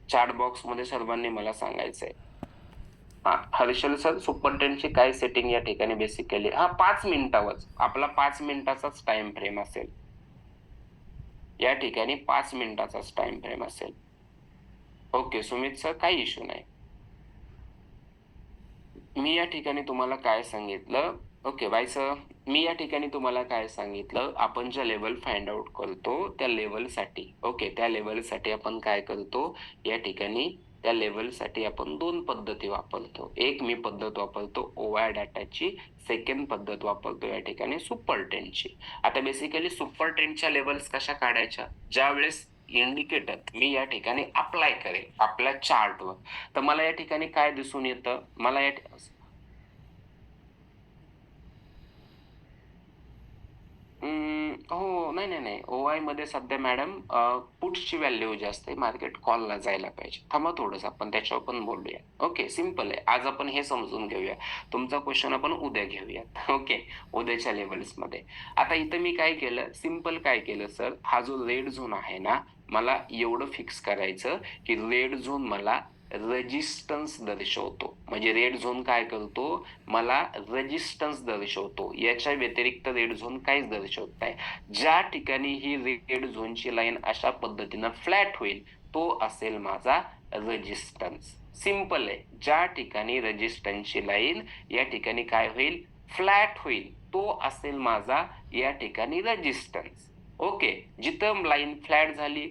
Chat box मध्ये सर्वांनी मला सांगायचंय. हा हर्षल सर, सुपर 10 ची काय सेटिंग या ठिकाणी बेसिकली 5 मिनिटावरच आपला 5 मिनिटाचाच टाइम फ्रेम असेल. या ठिकाणी 5 मिनिटाचाच टाइम फ्रेम असेल. ओके सुमित सर, काही इश्यू नाही. मी या ठिकाणी तुम्हाला काय सांगितलं, ओके बाय सर, मी या ठिकाणी तुम्हाला काय सांगितलं, आपण ज्या लेवल फाइंड आउट करतो त्या लेवलसाठी, ओके त्या लेवलसाठी आपण काय करतो या ठिकाणी, त्या लेवलसाठी आपण दोन पद्धती वापरतो. एक मी पद्धत वापरतो ओआय डाटाची, सेकंड पद्धत वापरतो या ठिकाणी सुपर 10 ची. आता बेसिकली सुपर 10 च्या लेवल्स कशा काढायच्या, ज्या वेळेस इंडिकेटर मी या ठिकाणी अप्लाय करेल आपल्या चार्टवर, तर मला या ठिकाणी काय दिसून येतं, मला या हो, नाही. ओआय मध्ये सध्या मॅडम पुट्सची व्हॅल्यू जास्त आहे, मार्केट कॉलला जायला पाहिजे. थांबा थोडंसं, आपण त्याच्यावर पण बोलूया. ओके सिंपल आहे. आज आपण हे समजून घेऊया. तुमचा क्वेश्चन आपण उद्या घेऊयात. ओके, उद्याच्या लेवल्स मध्ये. आता इथं मी काय केलं, सिंपल काय केलं सर, हा जो रेड झोन आहे ना, मला एवढं फिक्स करायचं की रेड झोन मला रेजिस्टन्स दर्शवतो. म्हणजे रेड झोन काय करतो, मला रेजिस्टन्स दर्शवतो. याच्या व्यतिरिक्त रेड झोन काहीच दर्शवत नाही. ज्या ठिकाणी ही रेड झोनची लाईन अशा पद्धतीनं फ्लॅट होईल तो असेल माझा रेजिस्टन्स. सिंपल आहे. ज्या ठिकाणी रेजिस्टन्सची लाईन या ठिकाणी काय होईल, फ्लॅट होईल, तो असेल माझा या ठिकाणी रेजिस्टन्स. ओके, जिथं लाईन फ्लॅट झाली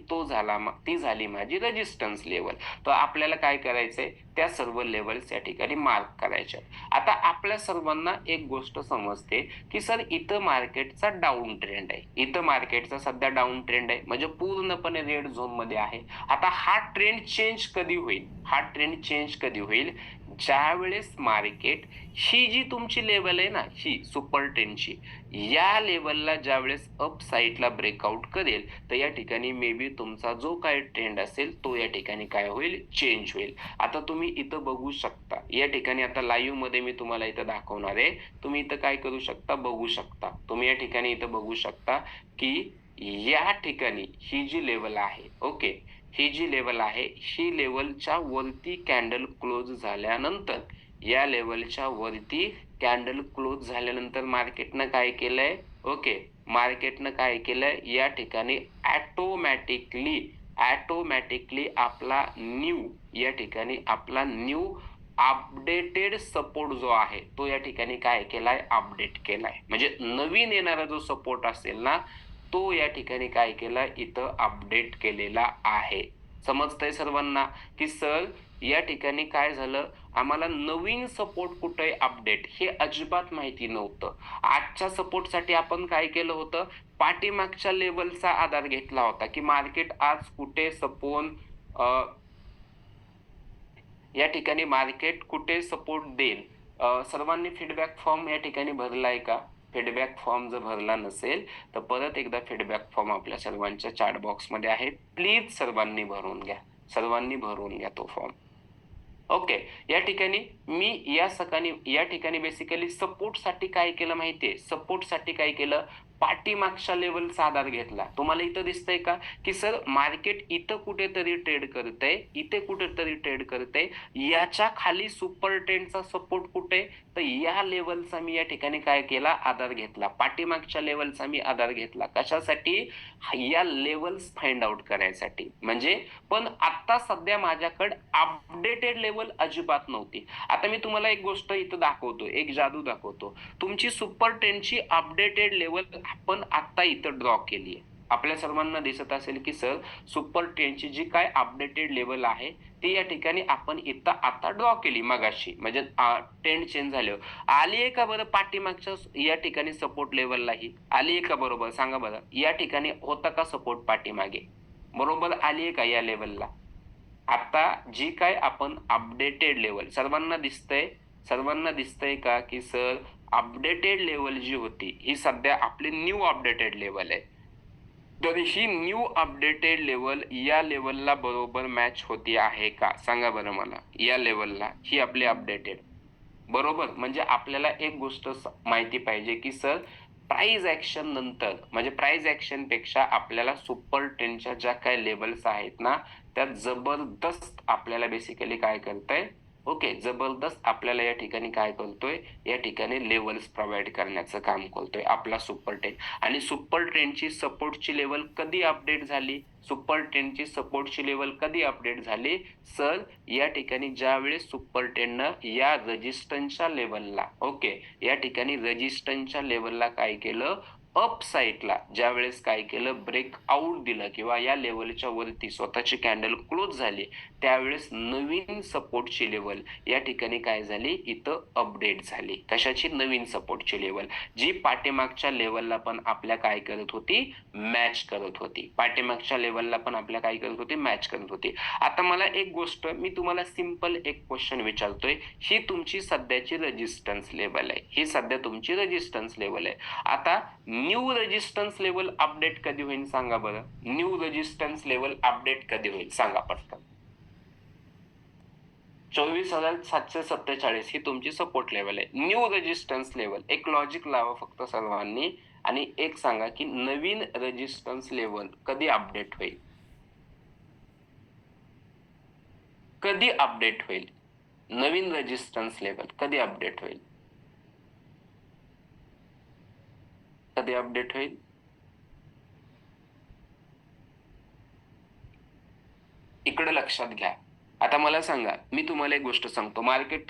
ती झाली माझी रेजिस्टन्स लेवल. तर आपल्याला काय करायचंय, त्या सर्व लेवल्स या ठिकाणी मार्क करायच्या. आता आपल्या सर्वांना एक गोष्ट समजते की सर इथं मार्केटचा डाऊन ट्रेंड आहे, इथं मार्केटचा सध्या डाऊन ट्रेंड आहे, म्हणजे पूर्णपणे रेड झोन मध्ये आहे. आता हा ट्रेंड चेंज कधी होईल, हा ट्रेंड चेंज कधी होईल, ज्या वेळेस मार्केट ही जी तुमची लेवल आहे ना, ही सुपर 10 ची, या लेवलला ज्या वेळेस अप साईडला ब्रेकआउट करेल, तर या ठिकाणी मे बी तुमचा जो काय ट्रेंड असेल तो या ठिकाणी काय होईल, चेंज होईल. आता तुम्ही इथं बघू शकता, या ठिकाणी आता लाईव्ह मध्ये मी तुम्हाला इथं दाखवणार आहे. तुम्ही इथं काय करू शकता, बघू शकता. तुम्ही या ठिकाणी इथं बघू शकता की या ठिकाणी ही जी लेवल आहे, ओके, ही जी लेवल आहे, ही लेवलच्या वरती कॅन्डल क्लोज झाल्यानंतर, या लेवलच्या वरती कॅन्डल क्लोज झाल्यानंतर मार्केटनं काय केलंय, ओके, मार्केटनं काय केलंय, या ठिकाणी ऑटोमॅटिकली आपला न्यू अपडेटेड सपोर्ट जो आहे तो या ठिकाणी काय केलाय, अपडेट केलाय. म्हणजे नवीन येणारा जो सपोर्ट असेल ना, तो या ठिकाणी काय केलाय, इथं अपडेट केलेला आहे. समजतंय सर्वांना की सर या ठिकाणी काय झालं, आम्हाला नवीन सपोर्ट कुठे अपडेट हे अजिबात माहिती नव्हतं. आजच्या सपोर्टसाठी आपण काय केलं होतं, पाठीमागच्या लेवलचा आधार घेतला होता की मार्केट आज कुठे या ठिकाणी मार्केट कुठे सपोर्ट देईल. सर्वांनी फीडबॅक फॉर्म या ठिकाणी भरलाय का? फीडबॅक फॉर्म जर भरला नसेल तर परत एकदा फीडबॅक फॉर्म आपल्या सर्वांच्या चॅट बॉक्स मध्ये आहे, प्लीज सर्वांनी भरून घ्या, सर्वांनी भरून घ्या तो फॉर्म. ओके, या ठिकाणी मी या ठिकाणी बेसिकली सपोर्ट साठी काय केलं माहितीये, सपोर्ट साठी काय केलं, पाठीमागच्या लेवलचा आधार घेतला. तुम्हाला इथं दिसतंय का की सर मार्केट इथं कुठेतरी ट्रेड करतंय, इथे कुठेतरी ट्रेड करतंय, याच्या खाली सुपर 10 चा सपोर्ट कुठे, तर या लेवलचा मी या ठिकाणी काय केला, आधार घेतला. पाठीमागच्या लेवलचा मी आधार घेतला. कशासाठी, या लेवल्स फाइंड आउट करायसाठी. म्हणजे पण आता सध्या माझ्याकडे अपडेटेड लेवल अजिबात नव्हती. आता मी तुम्हाला एक गोष्ट इथं दाखवतो, एक जादू दाखवतो. तुमची सुपर 10 ची अपडेटेड लेवल आपण आता इथं ड्रॉ केली आहे. आपल्या सर्वांना दिसत असेल की सर सुपर 10 ची जी काय अपडेटेड लेवल आहे ती या ठिकाणी आपण इथं आता ड्रॉ केली मगाशी, म्हणजे ट्रेंड चेंज झाल्यावर. आली आहे का बरं पाठीमागच्या या ठिकाणी सपोर्ट लेवलला, ही आली आहे का, बरोबर सांगा बरं, या ठिकाणी होता का सपोर्ट पाठीमागे, बरोबर आली आहे का या लेवलला. आता जी काय आपण अपडेटेड लेवल, सर्वांना दिसतंय का की सर अपडेटेड लेवल जी होती ही सध्या आपली न्यू अपडेटेड लेवल आहे. तर ही न्यू अपडेटेड लेवल या लेवलला बरोबर मॅच होती आहे का, सांगा बरं मला. या लेवलला ही आपली अपडेटेड बरोबर, म्हणजे आपल्याला एक गोष्ट माहिती पाहिजे की सर प्राइस ऍक्शन नंतर म्हणजे प्राइस ऍक्शन पेक्षा आपल्याला सुपर टेनच्या ज्या काही लेवल्स आहेत ना, त्या जबरदस्त आपल्याला बेसिकली काय करतंय, ओके, जबरदस्त आपल्याला या ठिकाणी काय करतोय, या ठिकाणी लेवल्स प्रोव्हाइड करण्याचं काम करतोय आपला सुपर टेन. आणि सुपर टेनची सपोर्टची लेवल कधी अपडेट झाली, सुपर टेनची सपोर्टची लेवल कधी अपडेट झाली सर, या ठिकाणी ज्यावेळेस सुपर टेननं या रेजिस्टन्सच्या लेवलला, ओके, या ठिकाणी रेजिस्टन्सच्या लेवलला काय केलं, अप साईडला ज्यावेळेस काय केलं, ब्रेकआउट दिलं किंवा या लेवलच्या वरती स्वतःची कॅन्डल क्लोज झाली, त्यावेळेस नवीन सपोर्टची लेवल या ठिकाणी काय झाली, इथं अपडेट झाली. कशाची, नवीन सपोर्टची लेवल, जी पाठीमागच्या लेवलला पण आपल्या काय करत होती, मॅच करत होती. पाठीमागच्या लेवलला पण आपल्या काय करत होती, मॅच करत होती. आता मला एक गोष्ट, मी तुम्हाला सिंपल एक क्वेश्चन विचारतोय, ही तुमची सध्याची रेजिस्टन्स लेवल आहे, ही सध्या तुमची रेजिस्टन्स लेवल आहे. आता न्यू रेजिस्टन्स लेवल अपडेट कधी होईल सांगा बरं, न्यू रेजिस्टन्स लेवल अपडेट कधी होईल सांगा पटकन. 24,747 ही तुमची सपोर्ट लेवल आहे, न्यू रेजिस्टन्स लेवल. एक लॉजिक लावा फक्त सर्वांनी आणि एक सांगा की नवीन रेजिस्टन्स लेवल कधी अपडेट होईल, कधी अपडेट होईल, नवीन रेजिस्टन्स लेवल कधी अपडेट होईल, कधी अपडेट होईल. इकडे लक्षात घ्या. आता मला सांगा, मी तुम्हाला एक गोष्ट सांगतो, मार्केट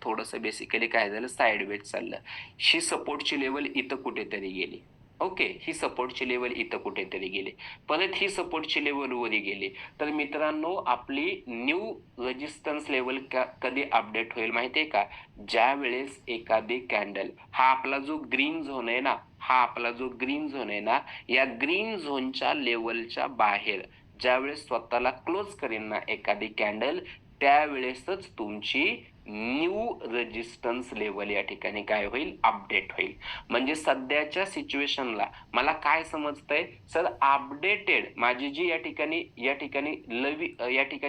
थोडंसं बेसिकली काय झालं, साइडवेज चाललं. ही सपोर्टची लेवल इथं कुठेतरी गेली, ओके, ही सपोर्टची लेवल इथं कुठेतरी गेली, परत ही सपोर्टची लेवल वरी गेली. तर मित्रांनो, आपली न्यू रेजिस्टन्स लेवल कधी अपडेट होईल माहितीये का, ज्या वेळेस एखादी कॅन्डल, हा आपला जो ग्रीन झोन आहे ना, हा आपला जो ग्रीन झोन आहे ना, या ग्रीन झोनच्या लेवलच्या बाहेर ज्यावेळेस स्वतःला क्लोज करेन ना एखादी कॅन्डल, त्यावेळेसच तुमची न्यू रेजिस्टन्स लेवल या ठिकाणी काय होईल, अपडेट होईल. म्हणजे सध्याच्या सिच्युएशनला मला काय समजतंय सर, अपडेटेड माझी जी या ठिकाणी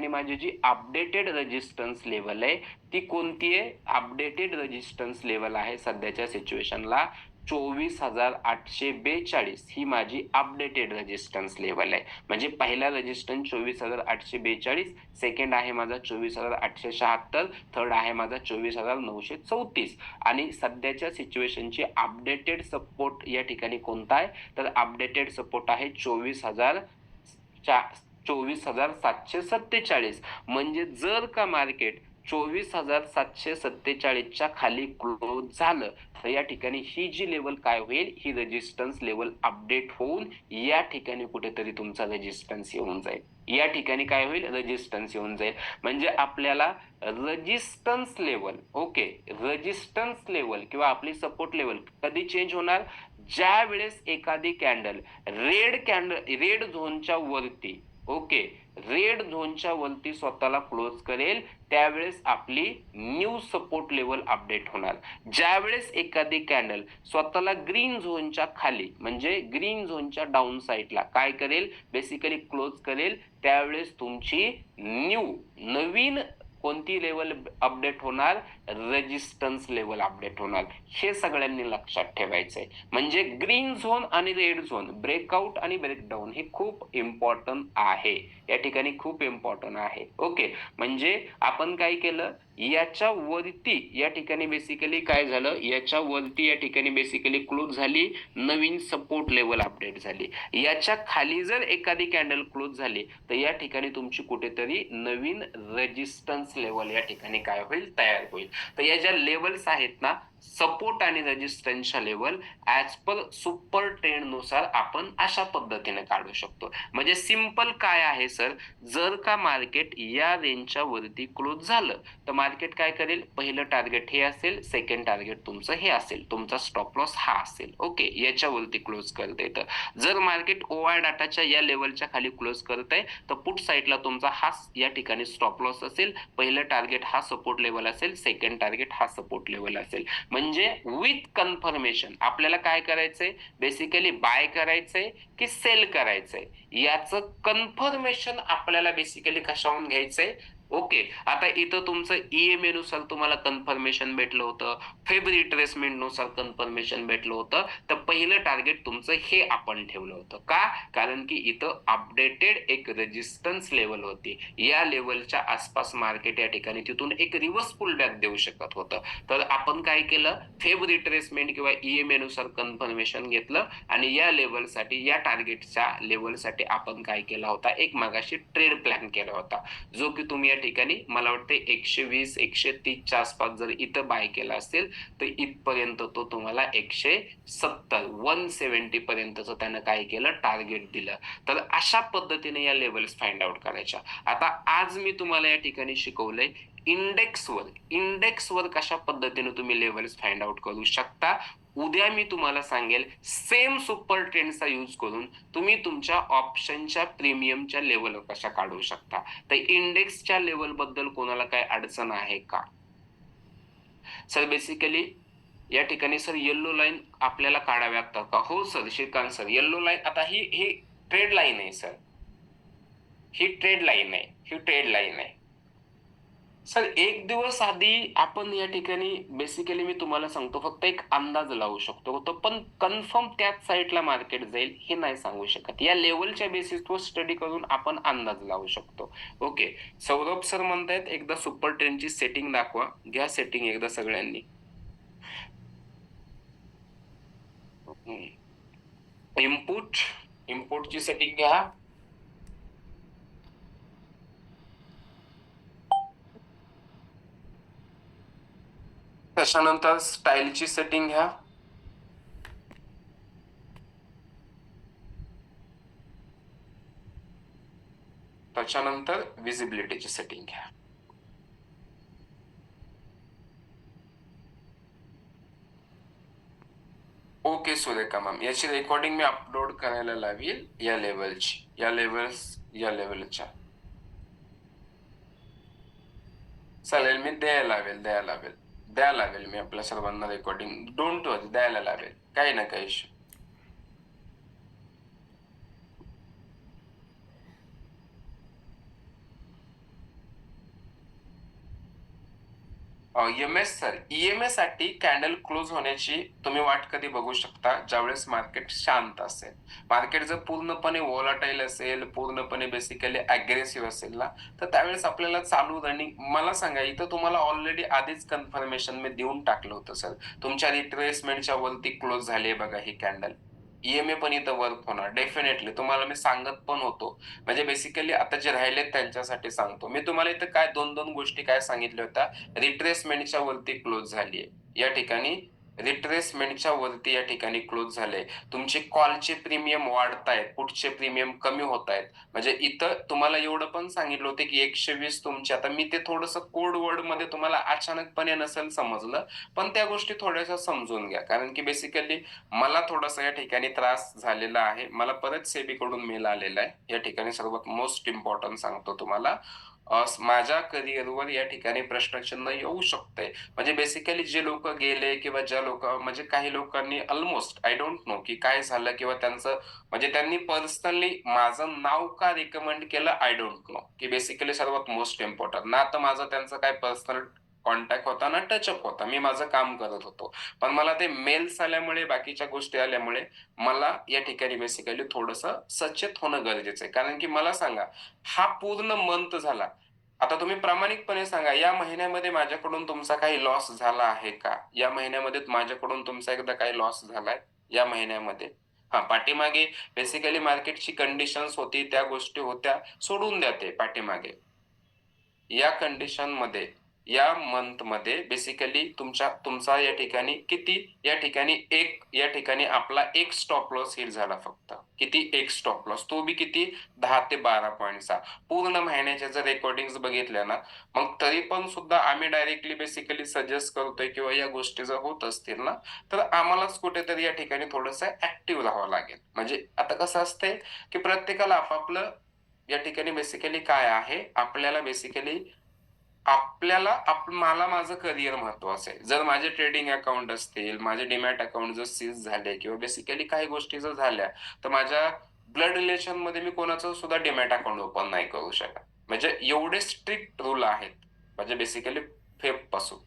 माझी जी अपडेटेड रेजिस्टन्स लेवल आहे ती कोणती आहे, अपडेटेड रेजिस्टन्स लेवल आहे सध्याच्या सिच्युएशनला 24,842 ही माझी अपडेटेड रेजिस्टन्स लेवल आहे. म्हणजे पहिला रेजिस्टन्स 24,842, सेकंड आहे माझा 24,876, थर्ड आहे माझा 24,934 आणि सध्याच्या सिच्युएशनची अपडेटेड सपोर्ट या ठिकाणी कोणता आहे, तर अपडेटेड सपोर्ट आहे 24,747. म्हणजे जर का मार्केट 24,747च्या खाली क्लोज झालं तर या ठिकाणी ही जी लेवल काय होईल, ही रेजिस्टन्स लेवल अपडेट होऊन या ठिकाणी कुठेतरी तुमचा रेजिस्टन्स येऊन जाईल, या ठिकाणी काय होईल, रेजिस्टन्स येऊन जाईल. म्हणजे आपल्याला resistance level, okay, resistance level किंवा आपली सपोर्ट लेवल कधी चेंज होणार, ज्या वेळेस एखादी कॅन्डल रेड झोनच्या वरती, ओके, रेड झोनच्या वरती स्वतःला क्लोज करेल, त्यावेळेस आपली न्यू सपोर्ट लेवल अपडेट होणार. ज्यावेळेस एखादी कॅन्डल स्वतःला ग्रीन झोनच्या खाली म्हणजे ग्रीन झोनच्या डाऊन साईडला काय करेल, बेसिकली क्लोज करेल, त्यावेळेस तुमची नवीन कोणती लेवल अपडेट होणार, रेजिस्टन्स लेवल अपडेट होणार. हे सगळ्यांनी लक्षात ठेवायचंय. म्हणजे ग्रीन झोन आणि रेड झोन, ब्रेकआउट आणि ब्रेकडाऊन हे खूप इम्पॉर्टंट आहे, या ठिकाणी खूप इम्पॉर्टंट आहे. ओके, म्हणजे आपण काय केलं, याच्या वरती या ठिकाणी बेसिकली काय झालं, याच्या वरती या ठिकाणी बेसिकली क्लोज झाली, नवीन सपोर्ट लेवल अपडेट झाली. याच्या खाली जर एखादी कॅन्डल क्लोज झाली तर या ठिकाणी तुमची कुठेतरी नवीन रेजिस्टन्स लेवल या ठिकाणी काय होईल, तयार होईल. तर या ज्या लेवल्स आहेत ना, सपोर्ट आणि रेजिस्टन्सच्या level as per super trend नुसार आपण अशा पद्धतीने काढू शकतो. म्हणजे सिंपल काय आहे सर, जर का मार्केट या रेंजच्या वरती क्लोज झालं तर मार्केट काय करेल, पहिलं टार्गेट हे असेल, सेकंड टार्गेट तुमचं हे असेल, तुमचा स्टॉप लॉस हा असेल, ओके, याच्यावरती क्लोज करते. तर जर मार्केट ओआय डाटाच्या या लेवलच्या खाली क्लोज करत आहे तर पुट साईडला तुमचा हा या ठिकाणी स्टॉप लॉस असेल, पहिलं टार्गेट हा सपोर्ट लेवल असेल, सेकंड टार्गेट हा सपोर्ट लेवल असेल. म्हणजे विथ कन्फर्मेशन आपल्याला काय करायचंय, बेसिकली बाय करायचंय की सेल करायचंय, याचं कन्फर्मेशन आपल्याला बेसिकली कशावरून घ्यायचंय, ओके. आता इथं तुमचं ई नुसार तुम्हाला कन्फर्मेशन भेटलं होतं. फेब रिट्रेसमेंट नुसार कन्फर्मेशन भेटलं होतं. तर पहिलं टार्गेट तुमचं हे आपण ठेवलं होतं. का? कारण की इथं अपडेटेड एक रेझिस्टन्स लेव्हल होती. या लेव्हलच्या आसपास मार्केट या ठिकाणी तिथून एक रिव्हर्स पुलबॅक देऊ शकत होतं. तर आपण काय केलं? फेब रिट्रेसमेंट किंवा ई नुसार कन्फर्मेशन घेतलं आणि या लेव्हलसाठी, या टार्गेटच्या लेव्हलसाठी आपण काय केला होता? एक मगाशी ट्रेड प्लॅन केला होता. जो की तुम्ही या ठिकाणी मला वाटते 120, 130 च्या आसपास जर इथं बाय केला असेल, तर इथपर्यंत तो तुम्हाला 170, 170 पर्यंतचं त्यानं काय केलं? टार्गेट दिलं. तर अशा पद्धतीने या लेव्हल्स फाइंड आउट करायच्या. आता आज मी तुम्हाला या ठिकाणी शिकवलंय इंडेक्सवर. इंडेक्सवर कशा पद्धतीने तुम्ही लेव्हल्स फाइंड आउट करू शकता. उद्या मी तुम्हाला सांगेल सेम सुपर ट्रेंडचा यूज करून तुम्ही तुमच्या ऑप्शनच्या प्रीमियमच्या लेव्हल कशा काढू शकता. तर इंडेक्सच्या लेव्हल बद्दल कोणाला काही अडचण आहे का? सर बेसिकली या ठिकाणी सर येलो लाईन आपल्याला काढाव्या लागतात का? हो sir, Shrikant sir. Yellow line आता ही ट्रेड लाईन आहे सर. ही ट्रेड लाईन आहे. ही ट्रेड लाईन आहे. सर एक दिवस आधी आपण या ठिकाणी बेसिकली मी तुम्हाला सांगतो फक्त एक अंदाज लावू शकतो. तो पण कन्फर्म त्याच साईडला मार्केट जाईल हे नाही सांगू शकत. या लेव्हलच्या बेसिसवर स्टडी करून आपण अंदाज लावू शकतो. ओके. सौरभ सर म्हणतायत एकदा सुपर ट्रेंडची सेटिंग दाखवा. घ्या सेटिंग एकदा सगळ्यांनी. इनपुटची सेटिंग घ्या. त्याच्यानंतर स्टाईलची सेटिंग घ्या. त्याच्यानंतर विजिबिलिटीची सेटिंग घ्या. ओके सुरेखा मॅम, याची रेकॉर्डिंग मी अपलोड करायला लावेल या लेवलची, या लेवलच्या. चालेल, मी द्यायला लावेल मी आपल्या सर्वांना रेकॉर्डिंग. डोंट वरी, द्यायला लावेल, काही ना काही इश्यू. सर, ईएमएस साठी कॅन्डल क्लोज होण्याची तुम्ही वाट कधी बघू शकता? ज्यावेळेस मार्केट शांत असेल. मार्केट जर पूर्णपणे व्होलाटाईल असेल, पूर्णपणे बेसिकली अग्रेसिव्ह असेल ना, तर त्यावेळेस आपल्याला चालू रनिंग मला सांगा, इथं तुम्हाला ऑलरेडी आधीच कन्फर्मेशन मी देऊन टाकलं होतं सर. तुमच्या रिट्रेसमेंटच्या वरती क्लोज झाली बघा ही कॅन्डल. ईएमए पण इथं वर्क होणार डेफिनेटली. तुम्हाला मी सांगत पण होतो. म्हणजे बेसिकली आता जे राहिलेत त्यांच्यासाठी सांगतो. मी तुम्हाला इथं काय 2-2 गोष्टी काय सांगितल्या होत्या. रिट्रेसमेंटच्या वरती क्लोज झालीये. या ठिकाणी रिट्रेसमेंटच्या वरती या ठिकाणी क्लोज झाले. तुमचे कॉलचे प्रीमियम वाढतायत, पुटचे प्रीमियम कमी होतायत. म्हणजे इथं तुम्हाला एवढं पण सांगितलं होतं की 120 तुमचे, आता मी ते थोडंसं कोड वर्डमध्ये तुम्हाला अचानकपणे नसेल समजलं, पण त्या गोष्टी थोड्याशा समजून घ्या. कारण की बेसिकली मला थोडासा या ठिकाणी त्रास झालेला आहे. मला परत सेबीकडून मेल आलेला आहे. या ठिकाणी सर्वात मोस्ट इम्पोर्टंट सांगतो तुम्हाला. माझ्या करिअरवर या ठिकाणी प्रश्नचिन्ह येऊ शकतंय. म्हणजे बेसिकली जे लोकं गेले किंवा ज्या लोकं म्हणजे काही लोकांनी अल्मोस्ट आय डोंट नो की काय झालं किंवा त्यांचं म्हणजे त्यांनी पर्सनली माझं नाव का रिकमेंड केलं आय डोंट नो, की बेसिकली सर्वात मोस्ट इम्पोर्टंट ना तर माझं त्यांचं काही पर्सनल कॉन्टॅक्ट होता ना टचअप होता. मी माझं काम करत होतो. पण मला ते मेल्स आल्यामुळे, बाकीच्या गोष्टी आल्यामुळे मला या ठिकाणी बेसिकली थोडंसं सचेत होणं गरजेचं आहे. कारण की मला सांगा, हा पूर्ण मंथ झाला. आता तुम्ही प्रामाणिकपणे सांगा, या महिन्यामध्ये माझ्याकडून तुमचा काही लॉस झाला आहे का? या महिन्यामध्ये माझ्याकडून तुमचा एकदा काही लॉस झालाय? या महिन्यामध्ये? हां, पाठीमागे बेसिकली मार्केटची कंडिशन्स होती, त्या गोष्टी होत्या. सोडून द्या ते पाठीमागे. या कंडिशनमध्ये, या मंथमध्ये बेसिकली तुमचा या ठिकाणी किती, या ठिकाणी या ठिकाणी आपला एक स्टॉप लॉस हिट झाला फक्त. किती? एक स्टॉप लॉस. तो बी किती? 10 ते 12 पॉइंटचा. पूर्ण महिन्याच्या जर रेकॉर्डिंग्ज बघितल्या ना, मग तरी पण सुद्धा आम्ही डायरेक्टली बेसिकली सजेस्ट करतोय किंवा या गोष्टी जर होत असतील ना, तर आम्हालाच कुठेतरी या ठिकाणी थोडंसं ॲक्टिव्ह राहावं लागेल. म्हणजे आता कसं असतंय, की प्रत्येकाला आपापलं या ठिकाणी बेसिकली काय आहे, मला माझं करियर महत्वाचं आहे. जर माझे ट्रेडिंग अकाउंट असतील, माझे डीमॅट अकाउंट जर सीज झाले किंवा बेसिकली काही गोष्टी जर झाल्या, तर माझ्या ब्लड रिलेशनमध्ये मी कोणाचं सुद्धा डीमॅट अकाउंट ओपन नाही करू शकत. म्हणजे एवढे स्ट्रिक्ट रूल आहेत, म्हणजे बेसिकली फेब पासून.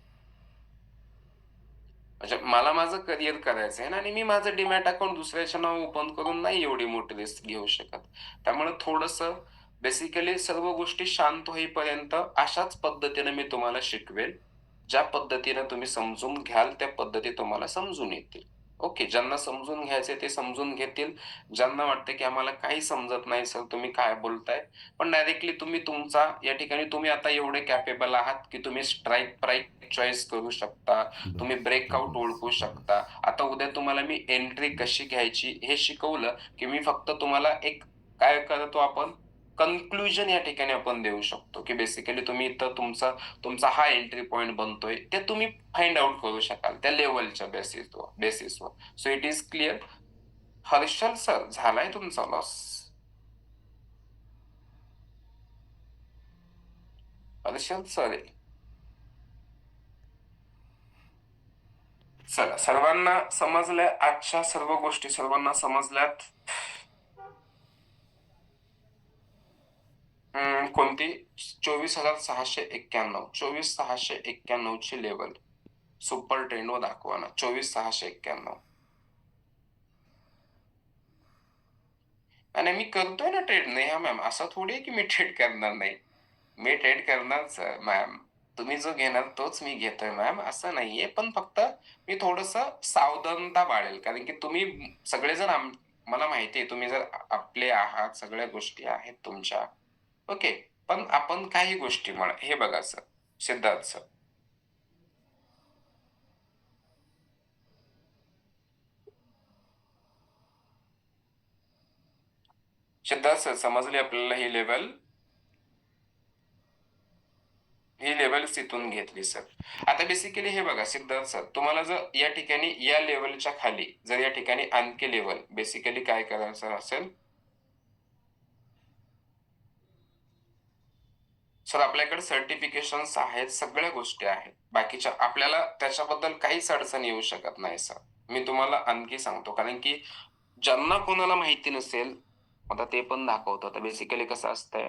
म्हणजे मला माझं करिअर करायचं आहे ना, आणि मी माझं डीमॅट अकाउंट दुसऱ्याच्या नाव ओपन करून नाही एवढी मोठी रिस्क घेऊ शकत. त्यामुळे थोडंसं बेसिकली सर्व गोष्टी शांत होईपर्यंत अशाच पद्धतीने मी तुम्हाला शिकवेल. ज्या पद्धतीने तुम्ही समजून घ्याल त्या पद्धती तुम्हाला समजून येतील. ओके. ज्यांना समजून घ्यायचे ते समजून घेतील. ज्यांना वाटतं की आम्हाला काही समजत नाही सर तुम्ही काय बोलताय, पण डायरेक्टली तुम्ही तुमचा या ठिकाणी तुम्ही आता एवढे कॅपेबल आहात की तुम्ही स्ट्राइक प्राइस चॉईस करू शकता. तुम्ही ब्रेकआउट ओळखू शकता. आता उद्या तुम्हाला मी एंट्री कशी घ्यायची हे शिकवलं, की मी फक्त तुम्हाला एक काय करतो आपण कन्क्लुजन या ठिकाणी आपण देऊ शकतो, की बेसिकली तुम्ही इथं तुमचा हा एंट्री पॉइंट बनतोय, ते तुम्ही फाइंड आउट करू शकाल त्या लेव्हलच्या बेसिसवर. So it is clear. Harshal sir झालाय तुमचा लॉस. हर्षल सर चला सर्वांना समजल्या आजच्या सर्व गोष्टी सर्वांना समजल्यात. कोणती 24,691 24,691 ची लेवल सुपर ट्रेंडवर दाखवा ना. 24,691. आणि मी करतोय ना ट्रेड. नाही हा मॅम, असं थोडी आहे की मी ट्रेड करणार नाही. मी ट्रेड करणारच मॅम. तुम्ही जो घेणार तोच मी घेतोय मॅम, असं नाहीये. पण फक्त मी थोडंसं सावधानता बाळगेल, कारण की तुम्ही सगळेजण मला माहिती आहे तुम्ही जर आपले आहात, सगळ्या गोष्टी आहेत तुमच्या. ओके. पण आपण काही गोष्टी म्हणा, हे बघा sir, Siddharth sir. Siddharth sir समजली आपल्याला ही लेवल. ही लेवल्स इथून घेतली सर. आता बेसिकली हे बघा सिद्धार्थ सर, तुम्हाला जर या ठिकाणी या लेवलच्या खाली जर या ठिकाणी आणखी लेवल बेसिकली काय करायचं असेल, सर आपल्याकडे सर्टिफिकेशन्स आहेत, सगळ्या गोष्टी आहेत. बाकीच्या आपल्याला त्याच्याबद्दल काहीच अडचण येऊ शकत नाही सर. मी तुम्हाला आणखी सांगतो, कारण की ज्यांना कोणाला माहिती नसेल, आता ते पण दाखवतो. आता बेसिकली कसं असतंय,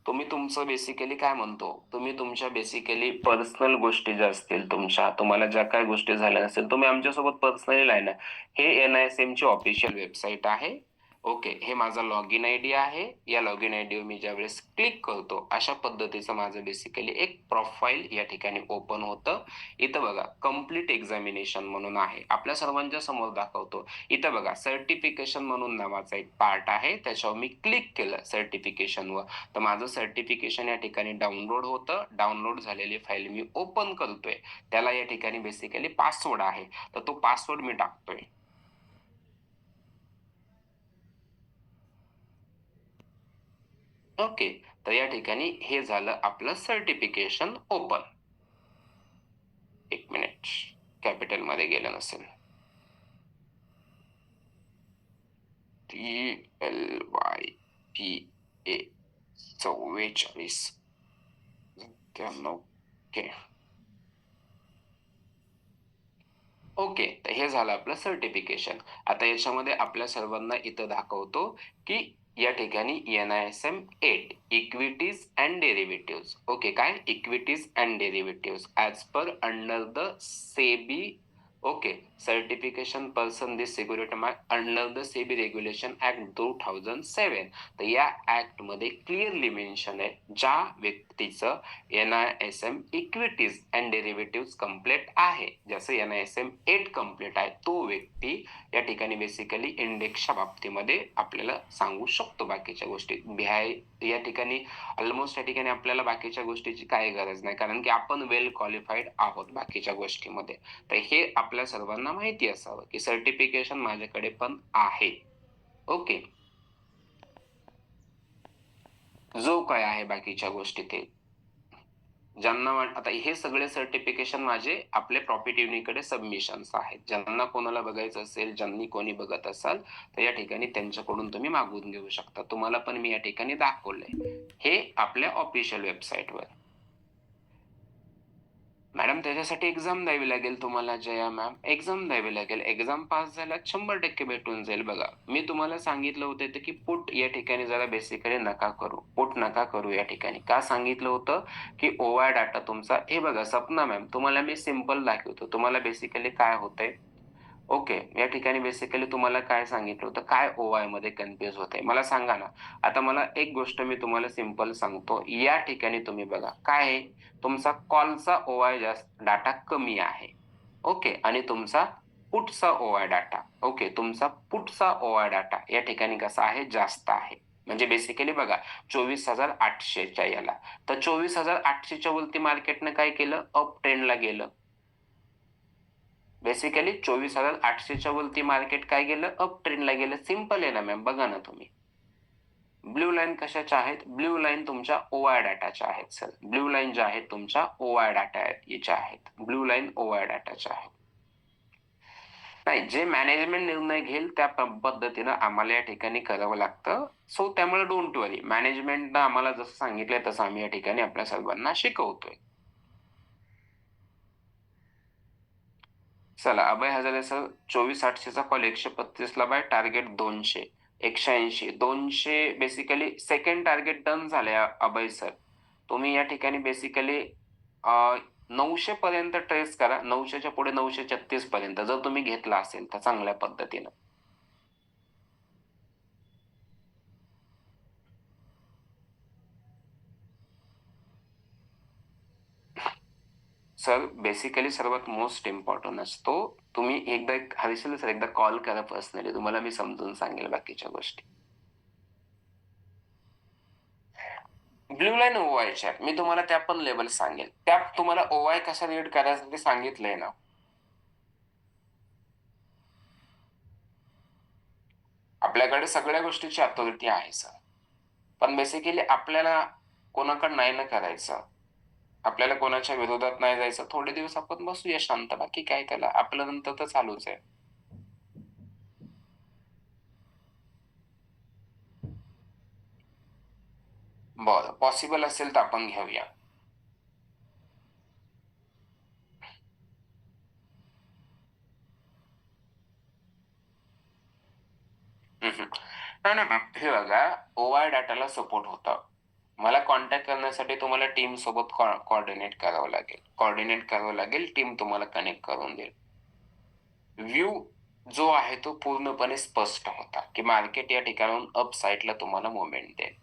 तुम्ही तुमचं बेसिकली काय म्हणतो, तुम्ही तुमच्या बेसिकली पर्सनल गोष्टी ज्या असतील तुमच्या, तुम्हाला ज्या काही गोष्टी झाल्या नसेल, तुम्ही आमच्यासोबत पर्सनली लाईन आहे. हे NISM ची ऑफिशियल वेबसाईट आहे. ओके. हे माझा लॉगिन आयडी आहे. या लॉगिन आयडीवर मी ज्यावेळेस क्लिक करतो, अशा पद्धतीचं माझं बेसिकली एक प्रोफाईल या ठिकाणी ओपन होतं. इथं बघा कंप्लीट एक्झामिनेशन म्हणून आहे. आपल्या सर्वांच्या समोर दाखवतो. इथं बघा सर्टिफिकेशन म्हणून नावाचा एक पार्ट आहे. त्याच्यावर मी क्लिक केलं सर्टिफिकेशनवर, तर माझं सर्टिफिकेशन या ठिकाणी डाउनलोड होतं. डाउनलोड झालेली फाईल मी ओपन करतोय. त्याला या ठिकाणी बेसिकली पासवर्ड आहे, तर तो पासवर्ड मी टाकतोय. ओके. तर या ठिकाणी हे झालं आपलं सर्टिफिकेशन ओपन. एक मिनिट, कॅपिटल मध्ये गेलं नसेल. TLYPA 44 okay. ओके. तर हे झालं आपलं सर्टिफिकेशन. आता याच्यामध्ये आपल्या सर्वांना इथं दाखवतो की या ठिकाणी NISM 8 equities and derivative. Okay. काय equities and derivative as per under the SEBI. Okay. Certification person this security under the SEBI regulation act 2007. तर या ऍक्ट मध्ये क्लिअरली मेन्शन आहे, ज्या व्यक्तीचं NISM equities and derivative complete आहे, जसं NISM 8 कम्प्लीट आहे, तो व्यक्ती या ठिकाणी बेसिकली इंडेक्सच्या बाबतीमध्ये आपल्याला सांगू शकतो बाकीच्या गोष्टी. या ठिकाणी ऑलमोस्ट या ठिकाणी आपल्याला बाकीच्या गोष्टीची काही गरज नाही, कारण की आपण वेल क्वालिफाईड आहोत बाकीच्या गोष्टीमध्ये. तर हे आपल्या सर्वांना माहिती असावं की सर्टिफिकेशन माझ्याकडे पण आहे. ओके. जो काय आहे बाकीच्या गोष्टी ते ज्यांना आता हे सगळे सर्टिफिकेशन माझे आपले प्रॉफिट युनिकडे सबमिशन्स आहेत. ज्यांना कोणाला बघायचं असेल, ज्यांनी कोणी बघत असाल, तर या ठिकाणी त्यांच्याकडून तुम्ही मागवून घेऊ शकता. तुम्हाला पण मी या ठिकाणी दाखवलंय हे आपल्या ऑफिशियल वेबसाईटवर. मॅडम त्याच्यासाठी एक्झाम द्यावी लागेल तुम्हाला जया मॅम, एक्झाम द्यावी लागेल. एक्झाम पास झाल्यात 100% भेटून जाईल. बघा, मी तुम्हाला सांगितलं होतं की पुट या ठिकाणी जरा बेसिकली नका करू. पुट नका करू या ठिकाणी. का सांगितलं होतं, की ओवाय डाटा तुमचा हे बघा सपना मॅम, तुम्हाला मी सिंपल दाखवतो. तुम्हाला बेसिकली काय होतंय ओके. या ठिकाणी बेसिकली तुम्हाला काय सांगितलं होतं, काय ओवाय मध्ये कन्फ्यूज होतंय मला सांगा ना? आता मला एक गोष्ट मी तुम्हाला सिंपल सांगतो. या ठिकाणी तुम्ही बघा, काय आहे? तुमचा कॉलचा ओआय जास्त डाटा कमी आहे. ओके. आणि तुमचा पुटचा ओआय डाटा ओके. तुमचा पुटचा ओआय डाटा या ठिकाणी कसा आहे? जास्त आहे. म्हणजे बेसिकली बघा 24,800 च्या याला. तर 24,800 च्या वरती मार्केटनं काय केलं? अप ट्रेंडला गेलं. बेसिकली 24,800 च्या वरती मार्केट काय गेलं? अप ट्रेंडला गेलं. सिंपल आहे ना मॅम, बघा ना तुम्ही. ब्लू लाईन कशाच्या आहेत? ब्लू लाईन तुमच्या ओआय डाटाच्या आहेत सर. ब्लू लाईन ज्या आहेत तुमच्या ओआय डाटा याच्या आहेत. ब्लू लाईन ओआय डाटाच्या आहेत. नाही, जे मॅनेजमेंट निर्णय घेईल त्या पद्धतीनं आम्हाला या ठिकाणी करावं लागतं. सो त्यामुळे डोंट वरी. मॅनेजमेंटनं आम्हाला जसं सांगितलंय तसं आम्ही या ठिकाणी आपल्या सर्वांना शिकवतोय. चला, अभय हजारे सर 24,800 चा कॉल 135 ला buy, target 200, 180, 200 basically second target done झाले अभय सर. तुम्ही या ठिकाणी बेसिकली 900 पर्यंत ट्रेस करा. 900च्या पुढे 936 पर्यंत जर तुम्ही घेतला असेल तर चांगल्या पद्धतीनं. सर बेसिकली सर्वात मोस्ट इम्पॉर्टंट असतो. तुम्ही एकदा हर्षल सर एकदा कॉल करा पर्सनली. तुम्हाला मी समजून सांगेल बाकीच्या गोष्टी. ब्लू लाईन ओवायच्या मी तुम्हाला त्या पण लेवल सांगेल. त्या तुम्हाला ओवाय कशा रीड करायचं ते सांगितलंय ना. आपल्याकडे सगळ्या गोष्टीची अथॉरिटी आहे सर. पण बेसिकली आपल्याला कोणाकडे नाही ना करायचं. आपल्याला कोणाच्या विरोधात नाही जायचं. थोडे दिवस आपण बसूया शांत. बाकी काय त्याला आपलं नंतर तर चालूच आहे. बरं, पॉसिबल असेल तर आपण घेऊया. नाही, नाही मॅम. हे बघा, ओआय डाटाला सपोर्ट होतं. मला कॉन्टॅक्ट करण्यासाठी तुम्हाला टीम सोबत कोऑर्डिनेट करावं लागेल. कोऑर्डिनेट करावं लागेल. टीम तुम्हाला कनेक्ट करून देईल. व्ह्यू जो आहे तो पूर्णपणे स्पष्ट होता, की मार्केट या ठिकाणाहून अप साइडला तुम्हाला मोमेंट देईल.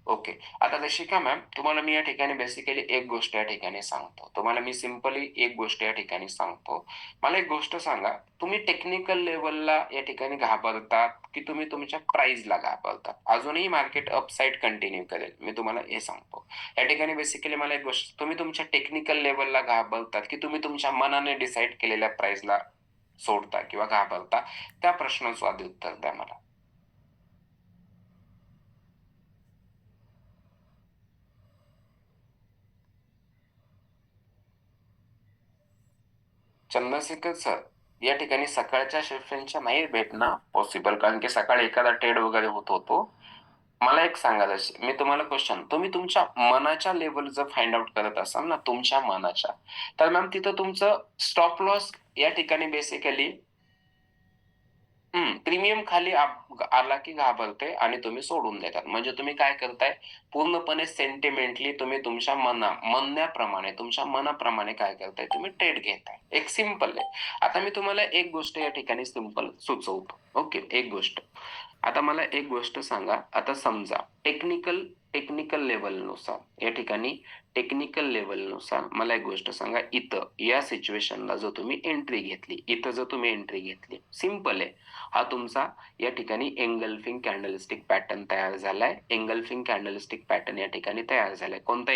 ओके. आता रशिका मॅम, तुम्हाला मी या ठिकाणी बेसिकली एक गोष्ट या ठिकाणी सांगतो. तुम्हाला मी सिंपली एक गोष्ट या ठिकाणी सांगतो. मला एक गोष्ट सांगा, तुम्ही टेक्निकल लेव्हलला या ठिकाणी घाबरतात, की तुम्ही तुमच्या प्राइसला घाबरतात? अजूनही मार्केट अपसाइड कंटिन्यू करेल. मी तुम्हाला हे सांगतो. या ठिकाणी बेसिकली मला एक गोष्ट, तुम्ही तुमच्या टेक्निकल लेव्हलला घाबरतात, की तुम्ही तुमच्या मनाने डिसाईड केलेल्या प्राइसला सोडता किंवा घाबरता? त्या प्रश्नाचं आधी उत्तर द्या मला. चंद्रशेखर सर, या ठिकाणी सकाळच्या शिफ्टच्या नाही भेटणं पॉसिबल, कारण की सकाळी एखादा ट्रेड वगैरे होत होतो. मला एक सांगा, जशी मी तुम्हाला क्वेश्चन, तुम्ही तुमच्या मनाच्या लेवल जर फाइंड आउट करत असाल ना तुमच्या मनाच्या, तर मॅम तिथं तुमचं स्टॉप लॉस या ठिकाणी बेसिकली प्रीमियम खाली आला की घाबरते आणि तुम्ही सोडून देतात. म्हणजे तुम्ही काय करताय, पूर्णपणे सेंटिमेंटली तुम्ही तुमच्या म्हणण्याप्रमाणे, तुमच्या मनाप्रमाणे काय करताय, तुम्ही ट्रेड घेताय. एक सिंपल आहे. आता मी तुम्हाला एक गोष्ट या ठिकाणी सिंपल सुचवतो. ओके, एक गोष्ट. आता मला एक गोष्ट सांगा, आता समजा टेक्निकल टेक्निकल लेव्हलनुसार या ठिकाणी टेक्निकल लेव्हलनुसार मला एक गोष्ट सांगा, इथं या सिच्युएशनला जर तुम्ही एंट्री घेतली, इथं जर तुम्ही एंट्री घेतली, सिंपल आहे. हा तुमचा या ठिकाणी एंगल्फिंग कॅन्डलस्टिक पॅटर्न तयार झालाय. एंगल्फिंग कॅन्डलस्टिक पॅटर्न या ठिकाणी तयार झालाय. कोणता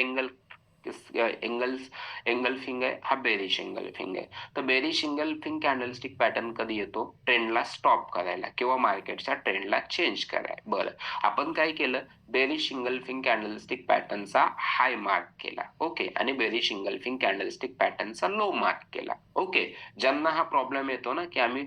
एंगल्फिंग आहे, हा बेरिश एंगल्फिंग आहे. तर बेरिश एंगल्फिंग कॅन्डलस्टिक पॅटर्न कधी येतो? ट्रेंडला स्टॉप करायला किंवा मार्केटच्या ट्रेंडला चेंज करायला. बरं, आपण काय केलं? बेरिश एंगल्फिंग कॅन्डलस्टिक पॅटर्नचा हाय मार्क केला, ओके, आणि बेरिश एंगल्फिंग कॅन्डलस्टिक पॅटर्नचा लो मार्क केला, ओके. ज्यांना हा प्रॉब्लेम येतो ना की आम्ही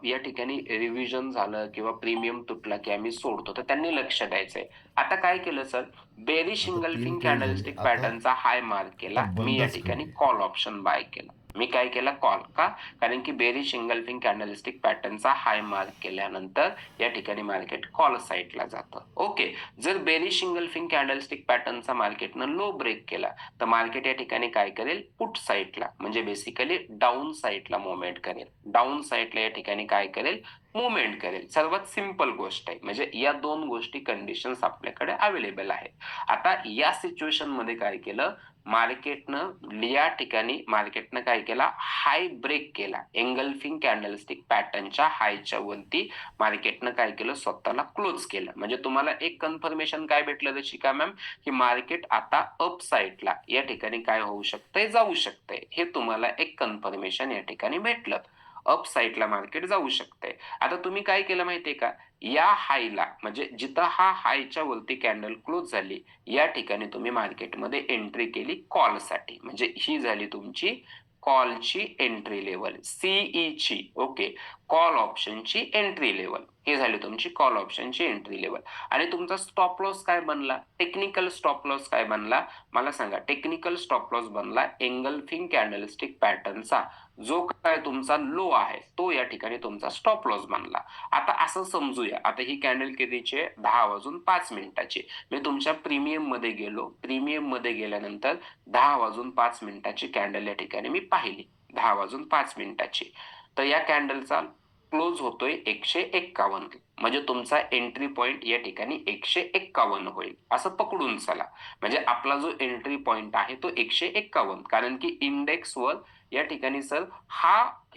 या ठिकाणी रिव्हिजन झालं किंवा प्रीमियम तुटला की आम्ही सोडतो, तर त्यांनी लक्ष द्यायचंय. आता काय केलं सर? बेरिश आता 3 एंगल्फिंग ट्रेड झाले. कॅन्डलस्टिक आता पॅटर्नचा हाय मार्क आता केला, मी या बंदच ठिकाणी करूया. कॉल ऑप्शन बाय केला. मी काय केला? कॉल. का? कारण की बेरिश एंगल्फिंग कॅन्डलस्टिक पॅटर्नचा हाय मार्क केल्यानंतर या ठिकाणी मार्केट कॉल साईडला जातं, ओके. जर बेरिश एंगल्फिंग कॅन्डलस्टिक पॅटर्नचा मार्केटनं लो ब्रेक केला तर मार्केट या ठिकाणी काय करेल? पुट साईडला म्हणजे बेसिकली डाऊन साईडला मुवमेंट करेल. डाऊन साईडला या ठिकाणी काय करेल? मुवमेंट करेल. सर्वात सिंपल गोष्ट आहे, म्हणजे या दोन गोष्टी कंडिशन्स आपल्याकडे अवेलेबल आहे. आता या सिच्युएशन मध्ये काय केलं? या ठिकाणी मार्केटनं काय केला? हाय ब्रेक केला. एंगल्फिंग कॅन्डलस्टिक पॅटर्नच्या हायच्या वरती मार्केटनं काय केलं? स्वतःला क्लोज केलं. म्हणजे तुम्हाला एक कन्फर्मेशन काय भेटलं रशिका मॅम? की मार्केट आता अप साईडला या ठिकाणी काय होऊ शकतंय? जाऊ शकतंय. हे तुम्हाला एक कन्फर्मेशन या ठिकाणी भेटलं. अप साईडला मार्केट जाऊ शकतंय. आता तुम्ही काय केलं माहितीये का? या हायला म्हणजे जिथं हा हायच्या वरती कॅन्डल क्लोज झाली या ठिकाणी तुम्ही मार्केटमध्ये एंट्री केली कॉलसाठी. म्हणजे ही झाली तुमची कॉलची एंट्री लेवल, सीईची, ओके. कॉल ऑप्शनची एंट्री लेवल, ही झाली तुमची कॉल ऑप्शनची एंट्री लेवल. आणि तुमचा स्टॉप लॉस काय बनला? टेक्निकल स्टॉप लॉस काय बनला? मला सांगा. टेक्निकल स्टॉप लॉस बनला एंगल्फिंग कॅन्डलस्टिक पॅटर्नचा जो काय तुमचा लो आहे तो या ठिकाणी तुमचा स्टॉप लॉस बनला. आता असं समजूया, आता ही कॅन्डल कितीची आहे? 10:05 मी तुमच्या प्रीमियम मध्ये गेलो. प्रीमियम मध्ये गेल्यानंतर 10:05 कॅन्डल या ठिकाणी मी पाहिली. 10:05 तर या कॅन्डलचा क्लोज होतोय 151. म्हणजे तुमचा एंट्री पॉइंट या ठिकाणी 151 होईल असं पकडून चला. म्हणजे आपला जो एंट्री पॉइंट आहे तो 151, कारण की इंडेक्सवर या ठिकाणी सर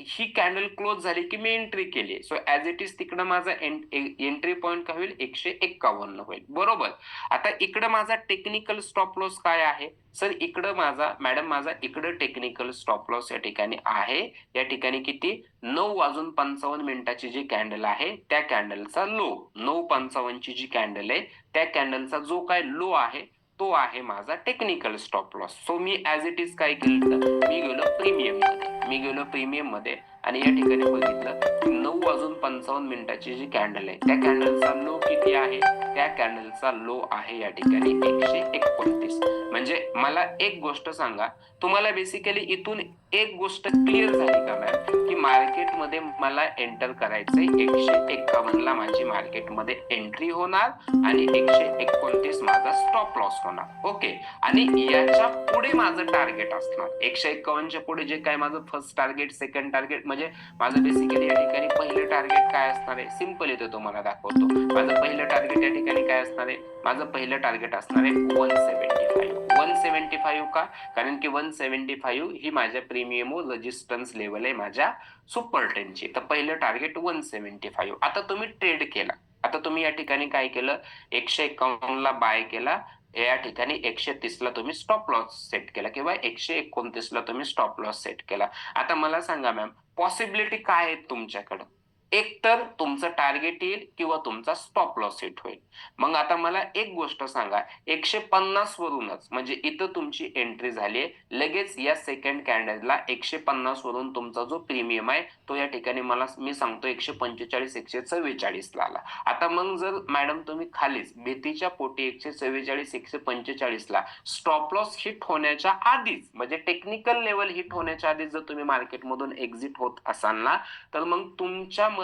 ही कॅन्डल क्लोज झाली की मी एंट्री केली, सो ऍज इट इज तिकडं माझा एंट्री पॉइंट काय होईल? 151 होईल, बरोबर. आता इकडं माझा टेक्निकल स्टॉप लॉस काय आहे? सर इकडं माझा इकडं टेक्निकल स्टॉप लॉस या ठिकाणी आहे. या ठिकाणी किती? 9:55 जी कॅन्डल आहे त्या कॅन्डलचा लो, 9:55 ची जी कॅन्डल आहे त्या कॅन्डलचा जो काय लो आहे तो आहे माझा technical stop loss. So me as it is काय केलं? मी गेलो प्रीमियम मध्ये आणि या ठिकाणी बघितलं 9:55 जी कॅन्डल आहे त्या कॅन्डलचा लो किती आहे? त्या कॅन्डलचा लो आहे या ठिकाणी 129. म्हणजे मला एक गोष्ट सांगा, तुम्हाला बेसिकली इथून एक गोष्ट क्लिअर झाली का मॅम? की मार्केटमध्ये मला एंटर करायचंय 151 ला माझी मार्केटमध्ये एंट्री होणार आणि 129 माझा स्टॉप लॉस होणार, ओके. आणि याच्या पुढे माझं टार्गेट असणार 151च्या पुढे जे काय माझं फर्स्ट टार्गेट, सेकंड टार्गेट, म्हणजे माझं बेसिकली या ठिकाणी पहिलं टार्गेट काय असणार आहे? सिंपल येतो तुम्हाला दाखवतो. माझं पहिलं टार्गेट या ठिकाणी काय असणार आहे? माझं पहिलं टार्गेट असणार आहे 175. 175 का? कारण की 175 ही माझ्या प्रीमियम रेजिस्टन्स लेवल आहे माझ्या सुपर टेनची. तर पहिलं टार्गेट 175. आता तुम्ही ट्रेड केला. आता तुम्ही या ठिकाणी काय केलं? 151 ला बाय केला. या ठिकाणी 130 ला तुम्ही स्टॉप लॉस सेट केला किंवा 129 ला तुम्ही स्टॉप लॉस सेट केला. आता मला सांगा मॅम, पॉसिबिलिटी काय आहेत तुमच्याकडं? एक तर तुमचं टार्गेट येईल किंवा तुमचा स्टॉप लॉस हिट होईल. मग आता मला एक गोष्ट सांगा, 150 वरूनच म्हणजे इथं तुमची एंट्री झाली, लगेच या सेकंड कॅन्डलला 150 वरून तुमचा जो प्रीमियम आहे तो या ठिकाणी मी सांगतो 145 144 ला आला. आता मग जर मॅडम तुम्ही खालीच भीतीच्या पोटी 144 145 ला स्टॉप लॉस हिट होण्याच्या आधीच म्हणजे टेक्निकल लेवल हिट होण्याच्या आधीच जर तुम्ही मार्केटमधून एक्झिट होत असाल ना, तर मग तुमच्यामध्ये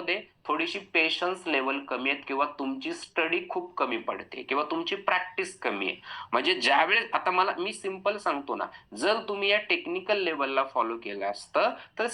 थोडीशी पेशन्स लेवल कमी आहेत किंवा तुमची स्टडी खूप कमी पडते किंवा तुमची प्रॅक्टिस कमी आहे. म्हणजे ज्यावेळेस आता मी सिंपल सांगतो ना, जर तुम्ही या टेक्निकल लेवलला फॉलो केलं असतं तर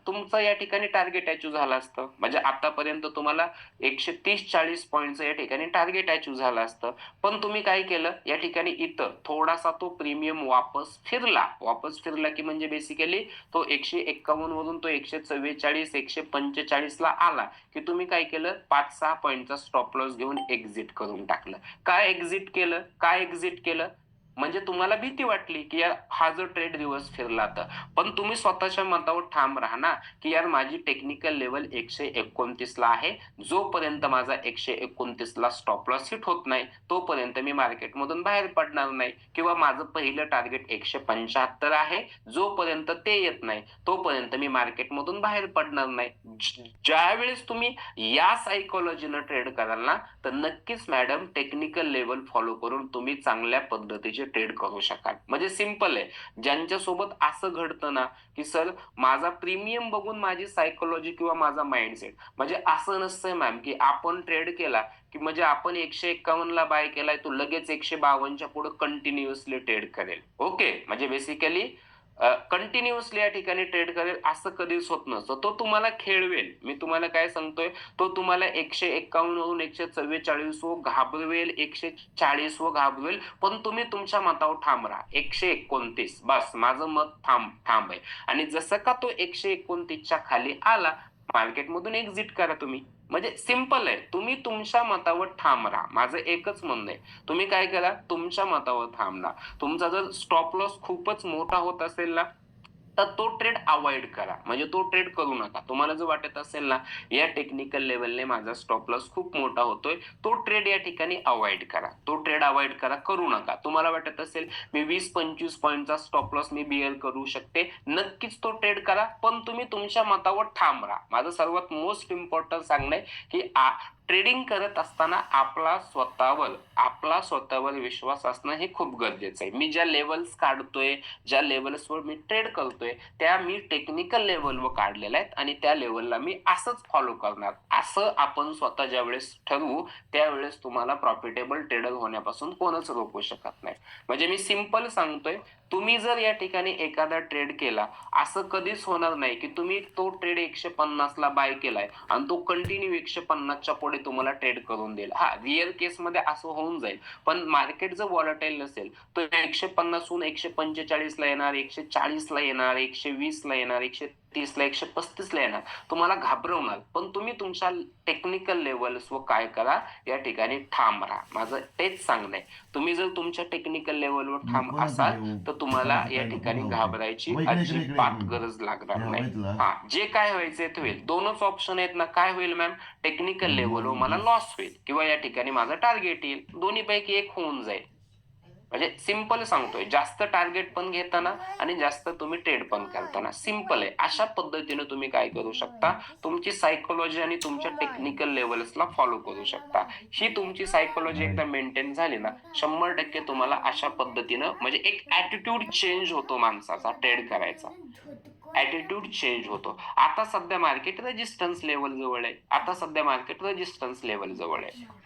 तुमचं या ठिकाणी टार्गेट अचीव्ह झालं असतं. म्हणजे आतापर्यंत तुम्हाला 130-40 पॉईंटचं या ठिकाणी टार्गेट अचीव्ह झालं असतं. पण तुम्ही काय केलं? या ठिकाणी इथं थोडासा तो प्रीमियम वापस फिरला की म्हणजे बेसिकली तो 151 वरून तो 144 145 ला आला की तुम्ही काय केलं? 5-6 पॉईंटचा स्टॉप लॉस घेऊन एक्झिट करून टाकलं. काय एक्झिट केलं? म्हणजे तुम्हाला भीती वाटली की यार हा जर ट्रेड दिवस फिरला तर, पण तुम्ही स्वतःच्या मतावर ठाम राहा ना, की यार माझी टेक्निकल लेवल 129 ला आहे. जोपर्यंत माझा 129 ला स्टॉप लॉस हिट होत नाही, तोपर्यंत मी मार्केटमधून बाहेर पडणार नाही किंवा माझं पहिलं टार्गेट 175 आहे. जोपर्यंत ते येत नाही, तोपर्यंत मी मार्केटमधून बाहेर पडणार नाही. ज्यावेळेस तुम्ही या सायकॉलॉजीनं ट्रेड कराल ना, तर नक्कीच मॅडम टेक्निकल लेवल फॉलो करून तुम्ही चांगल्या पद्धतीचे ट्रेड करू शकाल. म्हणजे सिंपल आहे. ज्यांच्यासोबत असं घडतं ना, की सर माझा प्रीमियम बघून माझी सायकॉलॉजी किंवा माझा माइंडसेट, म्हणजे असं नसतंय मॅम, की आपण ट्रेड केला, की म्हणजे आपण 151 ला बाय केलाय, तो लगेच 152 च्या पुढे कंटिन्युअसली ट्रेड करेल. ओके. म्हणजे बेसिकली कंटिन्युअसली या ठिकाणी ट्रेड करेल असं कधीच होत नसतं. तो तुम्हाला खेळवेल. मी तुम्हाला काय सांगतोय, तो तुम्हाला 151 वरून 144 वर घाबरवेल, 140 वर घाबरवेल, पण तुम्ही तुमच्या मतावर ठाम राहा. 129 बस माझं मत ठाम आहे. आणि जसं का तो 129 च्या खाली आला, मार्केटमधून एक्झिट करा तुम्ही. म्हणजे सिंपल आहे. तुम्ही तुमच्या मतावर ठाम राहा. माझं एकच म्हणणं आहे. तुम्ही काय करा, तुमच्या मतावर ठाम राहा. तुमचा जर स्टॉप लॉस खूपच मोठा होत असेल ना, तर तो ट्रेड अव्हॉइड करा. म्हणजे तो ट्रेड करू नका. तुम्हाला जर वाटत असेल ना, या टेक्निकल लेव्हलने माझा स्टॉप लॉस खूप मोठा होतोय, तो ट्रेड या ठिकाणी अव्हॉइड करा. तो ट्रेड अव्हॉइड करा, करू नका. तुम्हाला वाटत असेल मी 20-25 पॉईंटचा स्टॉप लॉस मी बिअर करू शकते, नक्कीच तो ट्रेड करा. पण तुम्ही तुमच्या मतावर ठाम राहा. माझं सर्वात मोस्ट इम्पॉर्टंट सांगणं आहे, की ट्रेडिंग करत असताना आपला स्वतःवर विश्वास असणं हे खूप गरजेचं आहे. मी ज्या लेव्हल्स काढतोय, ज्या लेव्हल्सवर मी ट्रेड करतोय, त्या मी टेक्निकल लेव्हलवर काढलेल्या आहेत आणि त्या लेव्हलला मी असंच फॉलो करणार. असं आपण स्वतः ज्यावेळेस ठरवू, त्यावेळेस तुम्हाला प्रॉफिटेबल ट्रेडर होण्यापासून कोणच रोखू शकत नाही. म्हणजे मी सिंपल सांगतोय, तुम्ही जर या ठिकाणी एखादा ट्रेड केला, असं कधीच होणार नाही की तुम्ही तो ट्रेड 150 ला बाय केलाय आणि तो कंटिन्यू 150 च्या पुढे तुम्हाला ट्रेड करून देईल. हा, रिअल केसमध्ये असं होऊन जाईल. पण मार्केट जर व्हॉलटाईल नसेल, तो 150 हून 145 ला येणार, 140 ला येणार, 120 ला येणार, 130 ला, 135 ला येणार, तुम्हाला घाबरवणार. पण तुम्ही तुमच्या टेक्निकल लेवल्सवर काय करा, या ठिकाणी ठाम राहा. माझं तेच सांगणं आहे. तुम्ही जर तुमच्या टेक्निकल लेवलवर ठाम नको ना ते असाल, देऊ. तर तुम्हाला पटापट या काय नको ठिकाणी राहू ते. घाबरायची मग इकडे इकडे इकडे एक अजिबात मिनिट. गरज लागणार या नाही. हवेतला हा, जे काय व्हायचंय ते होईल. दोनच ऑप्शन आहेत ना, काय होईल मॅम, टेक्निकल लेवलवर मला मोदी. लॉस होईल किंवा या ठिकाणी माझं टार्गेट येईल. दोन्हीपैकी एक होऊन जाईल. म्हणजे सिंपल सांगतोय, जास्त टार्गेट पण घेताना आणि जास्त तुम्ही ट्रेड पण करताना. सिंपल आहे. अशा पद्धतीने तुम्ही काय करू शकता, तुमची सायकोलॉजी आणि तुमच्या टेक्निकल लेवल्सला फॉलो करू शकता. ही तुमची सायकोलॉजी एकदा मेंटेन झाली ना, 100% तुम्हाला अशा पद्धतीनं म्हणजे एक ॲटिट्यूड चेंज होतो माणसाचा ट्रेड करायचा. ॲटिट्यूड चेंज होतो. आता सध्या मार्केट रेजिस्टन्स लेव्हल जवळ आहे. आता सध्या मार्केट रेजिस्टन्स लेव्हल जवळ आहे.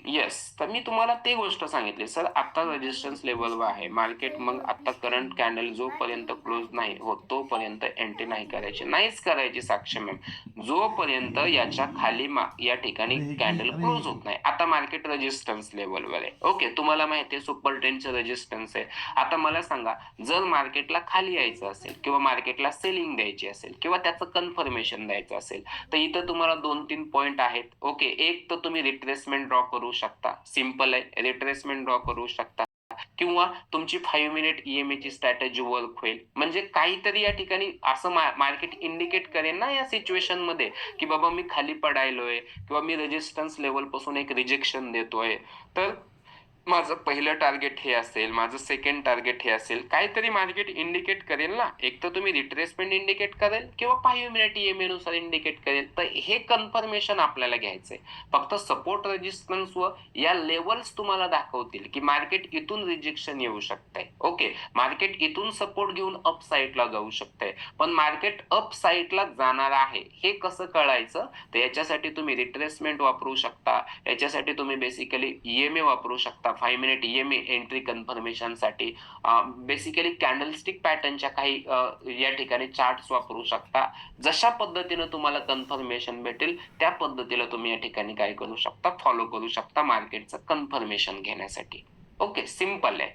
येस. तर मी तुम्हाला ते गोष्ट सांगितली सर, आता रेजिस्टन्स लेव्हलवर आहे मार्केट. मग आता करंट कॅन्डल जोपर्यंत क्लोज नाही होत, तोपर्यंत एंट्री नाही करायची. नाहीच करायची साक्षी मॅम. जोपर्यंत याच्या खाली या ठिकाणी अरे एक कॅन्डल मिनिट. अरे क्लोज होत नाही. आता मार्केट रेजिस्टन्स लेव्हलवर आहे. ओके. तुम्हाला माहिती आहे सुपर टेनचं रेजिस्टन्स आहे. आता मला सांगा, जर मार्केटला खाली यायचं असेल किंवा मार्केटला सेलिंग द्यायची असेल किंवा त्याचं कन्फर्मेशन द्यायचं असेल, तर इथं तुम्हाला 2-3 पॉइंट आहेत. ओके. एक तर तुम्ही रिट्रेसमेंट ड्रॉ करू शकता. सिंपल आहे. रिट्रेसमेंट ड्रॉ करू शकता किंवा तुमची 5 मिनिट ईएमए ची स्ट्रॅटेजी वर्क होईल. म्हणजे काहीतरी या ठिकाणी असं मार्केट इंडिकेट करेल ना या सिच्युएशनमध्ये, की बाबा मी खाली पडायलोय किंवा मी रेजिस्टन्स लेव्हल पासून एक रिजेक्शन देतोय. तर माझं पहिलं टार्गेट हे असेल, माझं सेकंड टार्गेट हे असेल. काहीतरी मार्केट इंडिकेट करेल ना. एक तर तुम्ही रिट्रेसमेंट इंडिकेट करेल किंवा 5 मिनिट ईएमए नुसार इंडिकेट करेल. तर हे कन्फर्मेशन आपल्याला घ्यायचंय. फक्त सपोर्ट रेजिस्टन्सवर या लेव्हल्स तुम्हाला दाखवतील, की मार्केट इथून रिजेक्शन येऊ शकतंय. ओके. मार्केट इथून सपोर्ट घेऊन अप साईडला जाऊ शकतंय. पण मार्केट अप साईडला जाणार आहे हे कसं कळायचं? तर याच्यासाठी तुम्ही रिट्रेसमेंट वापरू शकता. याच्यासाठी तुम्ही बेसिकली ईएमए वापरू शकता. 5 मिनिट ईएमए एंट्री कन्फर्मेशनसाठी. बेसिकली कॅन्डलस्टिक पॅटर्नच्या काही या ठिकाणी चार्ट्स वापरू शकता. जशा पद्धतीनं तुम्हाला कन्फर्मेशन भेटेल, त्या पद्धतीला तुम्ही या ठिकाणी काय करू शकता, फॉलो करू शकता मार्केटचं कन्फर्मेशन घेण्यासाठी. ओके. सिंपल आहे.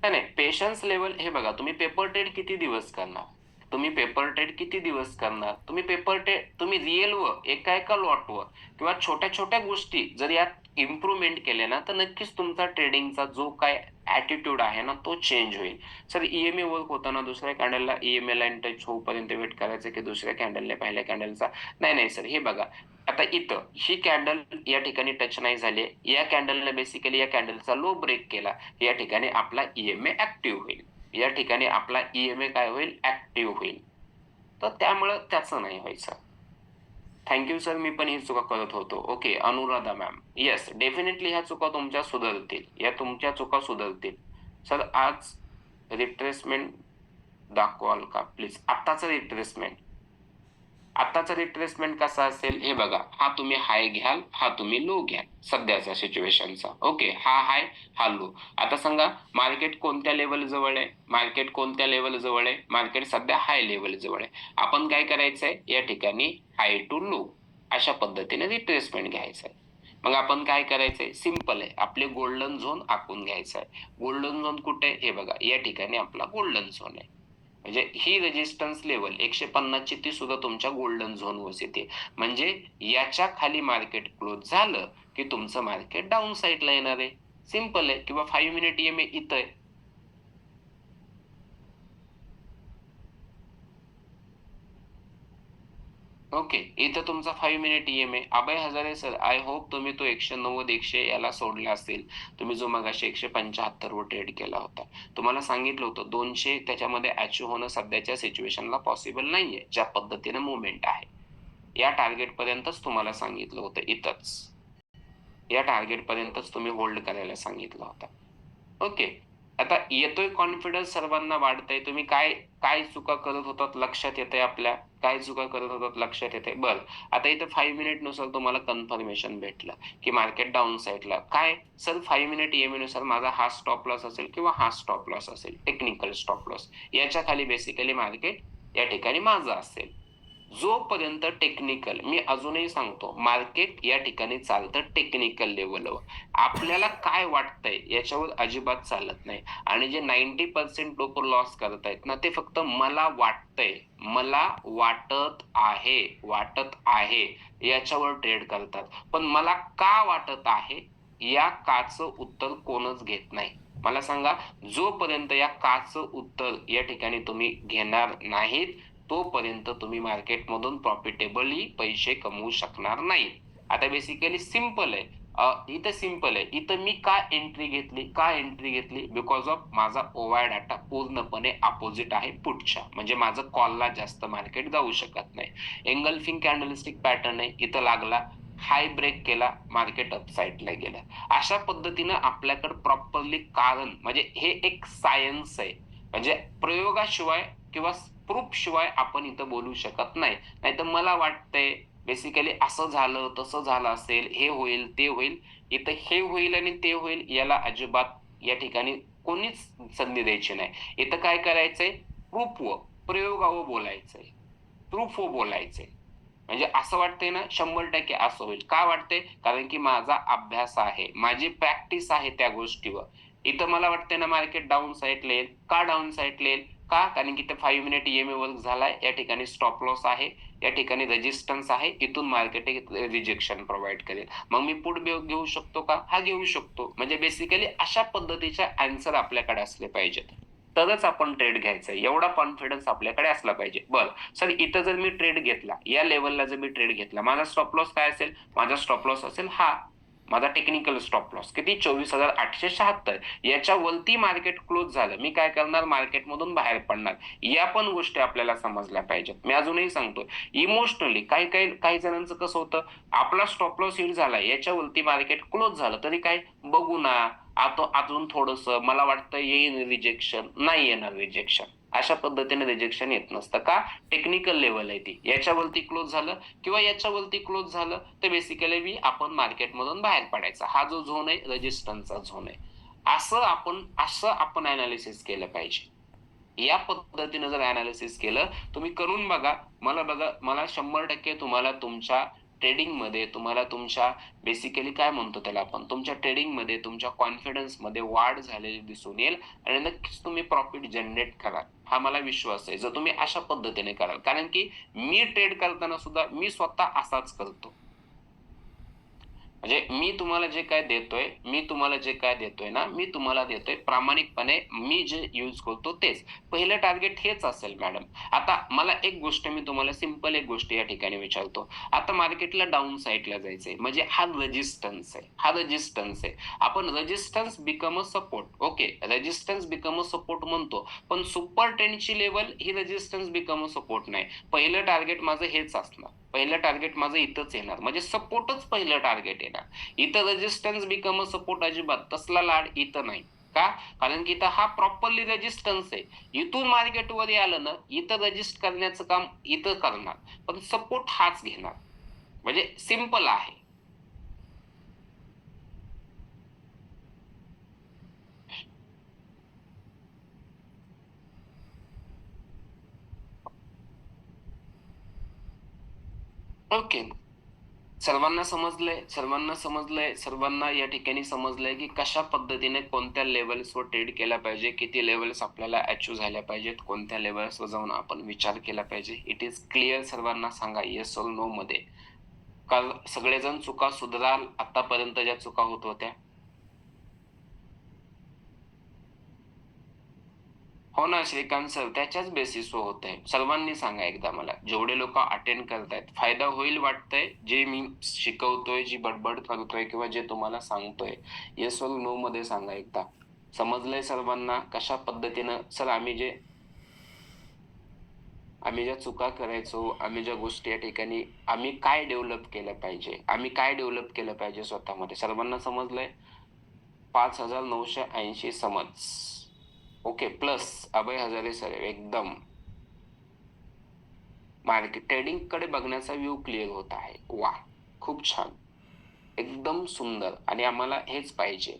नाही, नाही. पेशन्स लेव्हल हे बघा, तुम्ही पेपर ट्रेड किती दिवस करणार? तुम्ही पेपर ट्रेड किती दिवस करणार, तुम्ही पेपर ट्रेड तुम्ही रिअलवर एका एका लॉटवर किंवा छोट्या छोट्या गोष्टी जर यात इम्प्रुव्हमेंट केल्या ना, तर नक्कीच तुमचा ट्रेडिंगचा जो काय ऍटिट्यूड आहे ना तो चेंज होईल. सर ईएमए वर्क होताना दुसऱ्या कॅन्डलला ईएमए लाईन टच होऊपर्यंत वेट करायचं की दुसऱ्या कॅन्डलने पहिल्या कॅन्डलचा? नाही नाही सर, हे बघा आता इथं ही कॅन्डल या ठिकाणी टच नाही झाली, या कॅन्डलने बेसिकली या कॅन्डलचा लो ब्रेक केला, या ठिकाणी आपला ईएमए ऍक्टिव्ह होईल, या ठिकाणी आपला ईएमए काय होईल, ऍक्टिव्ह होईल. तर त्यामुळं त्याचं नाही व्हायचं. थँक्यू सर, मी पण ही चुका करत होतो. Okay Anuradha ma'am, yes definitely ह्या चुका तुमच्या सुधारतील, या तुमच्या चुका सुधारतील. सर आज रिट्रेसमेंट दाखवाल का प्लीज? आताचा रिट्रेसमेंट कसा असेल हे बघा, हा तुम्ही हाय घ्याल, हा तुम्ही लो घ्याल सध्याचा सिच्युएशनचा. ओके, हा हाय हा लो. आता सांगा मार्केट कोणत्या लेवल जवळ आहे, मार्केट कोणत्या लेवल जवळ आहे, मार्केट सध्या हाय लेवल जवळ आहे. आपण काय करायचंय, या ठिकाणी हाय टू लो अशा पद्धतीने रिट्रेसमेंट घ्यायचंय. मग आपण काय करायचंय, सिंपल आहे, आपले गोल्डन झोन आखून घ्यायचा आहे. गोल्डन झोन कुठे आहे हे बघा, या ठिकाणी आपला गोल्डन झोन आहे. म्हणजे ही रेजिस्टन्स लेवल 150 ची ती सुद्धा तुमच्या गोल्डन झोन वर येते. म्हणजे याच्या खाली मार्केट क्लोज झालं की तुमचं मार्केट डाऊन साईडला येणार आहे. सिंपल आहे. किंवा 5 मिनिट ईएमए इथं आहे. ओके, इथं तुमचा 5 minute EMA. Abhay Hazare sir, I hope तुम्ही तो 190 100 याला सोडला असेल. तुम्ही जो मगाशी 175 वर ट्रेड केला होता. तुम्हाला सांगितलं होतं 200 त्याच्यामध्ये अचीव्ह होणं सध्याच्या सिच्युएशनला पॉसिबल नाहीये, ज्या पद्धतीने मुवमेंट आहे. या टार्गेट पर्यंतच तुम्हाला सांगितलं होतं, इथंच या टार्गेट पर्यंतच तुम्ही होल्ड करायला सांगितलं होतं. ओके, आता येतोय कॉन्फिडन्स, सर्वांना वाढतंय. तुम्ही काय काय चुका करत होतात लक्षात येतंय, आपल्या काय चुका करत होतात लक्षात येतंय. बरं, आता इथं 5 मिनिट नुसार तुम्हाला कन्फर्मेशन भेटलं की मार्केट डाऊन साईडला. काय सर 5 मिनिट ईएमए नुसार माझा हा स्टॉप लॉस असेल किंवा हा स्टॉप लॉस असेल, टेक्निकल स्टॉप लॉस, याच्या खाली बेसिकली मार्केट या ठिकाणी माझं असेल. जोपर्यंत टेक्निकल, मी अजूनही सांगतो, मार्केट या ठिकाणी चालतं टेक्निकल लेवलवर. आपल्याला काय वाटतंय याच्यावर अजिबात चालत नाही. आणि जे 90% लोक लॉस करतायत ना, ते फक्त मला वाटतंय, मला वाटत आहे याच्यावर ट्रेड करतात. पण मला का वाटत आहे या काचं उत्तर कोणच घेत नाही. मला सांगा, जोपर्यंत या काचं उत्तर या ठिकाणी तुम्ही घेणार नाहीत तोपर्यंत तुम्ही मार्केटमधून प्रॉफिटेबली पैसे कमवू शकणार नाही. आता बेसिकली सिंपल आहे. इथं सिंपल आहे. इथं मी का एंट्री घेतली? बिकॉज ऑफ माझा ओवाय डाटा पूर्णपणे अपोजिट आहे पुटच्या. म्हणजे माझं कॉलला जास्त मार्केट जाऊ शकत नाही. एंगल्फिंग कॅन्डलस्टिक पॅटर्न आहे, इथं लागला, हाय ब्रेक केला, मार्केट अपसाईडला गेलं. अशा पद्धतीनं आपल्याकडे प्रॉपरली कारण, म्हणजे हे एक सायन्स आहे. म्हणजे प्रयोगाशिवाय किंवा प्रूफ शिवाय आपण इथं बोलू शकत नाही. नाहीतर मला वाटतंय बेसिकली असं झालं तसं झालं असेल, हे होईल ते होईल. इथं हे होईल आणि ते होईल याला अजिबात या ठिकाणी कोणीच संधी द्यायची नाही. इथं काय करायचंय, प्रूफवर, प्रयोगावर बोलायचंय, प्रूफवर बोलायचंय. म्हणजे असं वाटतंय ना 100% असं होईल. का वाटतंय? कारण की माझा अभ्यास आहे, माझी प्रॅक्टिस आहे त्या गोष्टीवर. इथं मला वाटतंय ना मार्केट डाऊन साईडला येईल. का डाऊन साईडला येईल? का? कारण की ते 5 मिनिट ईएमए वर्क झालाय, या ठिकाणी स्टॉप लॉस आहे, या ठिकाणी रेजिस्टन्स आहे, इथून मार्केट एक रिजेक्शन प्रोव्हाइड करेल. मग मी पुट घेऊ शकतो का? हा घेऊ शकतो. म्हणजे बेसिकली अशा पद्धतीचे आन्सर आपल्याकडे असले पाहिजेत, तरच आपण ट्रेड घ्यायचा. एवढा कॉन्फिडन्स आपल्याकडे असला पाहिजे. बरं सर, इथं जर मी ट्रेड घेतला, या लेवलला जर मी ट्रेड घेतला, माझा स्टॉप लॉस काय असेल? माझा स्टॉप लॉस असेल हा, माझा टेक्निकल स्टॉप लॉस किती? 24,876. याच्यावरती मार्केट क्लोज झालं, मी काय करणार? मार्केटमधून बाहेर पडणार. या पण गोष्टी आपल्याला समजल्या पाहिजेत. मी अजूनही सांगतो, इमोशनली काही जणांचं कसं होतं, आपला स्टॉप लॉस हिट झाला, याच्यावरती मार्केट क्लोज झालं तरी काय बघू ना, आता अजून थोडस मला वाटतं येईल रिजेक्शन, नाही येणार रिजेक्शन. अशा पद्धतीने रिजेक्शन येत नसतं. का? टेक्निकल लेवल आहे ती. याच्यावरती क्लोज झालं किंवा याच्यावरती क्लोज झालं तर बेसिकली आपण मार्केटमधून बाहेर पडायचा. हा जो झोन आहे रेजिस्टन्सचा झोन आहे. असं आपण अनालिसिस केलं पाहिजे. या पद्धतीने जर अनालिसिस केलं तुम्ही करून बघा, मला 100% तुम्हाला तुमच्या ट्रेडिंग मध्ये तुम्हाला तुमच्या बेसिकली काय म्हणतो त्याला आपण, तुमच्या ट्रेडिंग मध्ये तुमच्या कॉन्फिडन्स मध्ये वाढ झालेली दिसून येईल आणि नक्कीच तुम्ही प्रॉफिट जनरेट कराल, हा मला विश्वास आहे जर तुम्ही अशा पद्धतीने कराल. कारण की मी ट्रेड करताना सुद्धा मी स्वतः असाच करतो. म्हणजे मी तुम्हाला जे काय देतोय ना, मी तुम्हाला देतोय प्रामाणिकपणे मी जे यूज करतो तेच. पहिलं टार्गेट हेच असेल मॅडम. आता मला एक गोष्ट मी तुम्हाला सिंपल एक गोष्ट या ठिकाणी विचारतो. आता मार्केटला डाउन साइडला जायचंय म्हणजे हा रेझिस्टन्स आहे. हा रेझिस्टन्स आहे. आपण resistance become a support. Okay. Resistance become a support म्हणतो. पण सुपर ट्रेंडची लेव्हल ही रेझिस्टन्स बिकम अ सपोर्ट नाही. पहिलं टार्गेट माझं हेच असणार. पहिलं टार्गेट माझं इथंच येणार. म्हणजे सपोर्टच पहिलं टार्गेट येणार. इथं रेझिस्टन्स बिकम अ सपोर्ट अजिबात तसला लाड इथं नाही. का? कारण की इथं हा प्रॉपरली रेझिस्टन्स आहे. इथून मार्केट वर आलं ना, इथं रेझिस्ट करण्याचं काम इथं करणार. पण सपोर्ट हाच घेणार. म्हणजे सिंपल आहे. ओके. सर्वांना या ठिकाणी समजलंय, की कशा पद्धतीने कोणत्या लेव्हल्सवर ट्रेड केला पाहिजे, किती लेव्हल्स आपल्याला अचीव्ह झाल्या पाहिजेत, कोणत्या लेव्हल्सवर जाऊन आपण विचार केला पाहिजे. इट इज क्लिअर सर्वांना सांगा येस और नो मध्ये. काल सगळेजण चुका सुधाराल आतापर्यंत ज्या चुका होत होत्या? हो ना श्रीकांत सर, त्याच्याच बेसिसवर होतंय. सर्वांनी सांगा एकदा मला, जेवढे लोक अटेंड करतायत, फायदा होईल वाटतंय जे मी शिकवतोय, जी बडबड करतोय किंवा जे तुम्हाला सांगतोय, येस और नो मध्ये सांगा एकदा. समजलंय सर्वांना कशा पद्धतीनं सर आम्ही ज्या चुका करायचो, आम्ही ज्या गोष्टी या ठिकाणी आम्ही काय डेव्हलप केलं पाहिजे स्वतःमध्ये, सर्वांना समजलंय? 5,980 समज. ओके. प्लस अभय हजारे सर एकदम मार्केट ट्रेडिंग कडे बघण्याचा व्ह्यू क्लिअर होत आहे. वा, खूप छान, एकदम सुंदर. आणि आम्हाला हेच पाहिजे.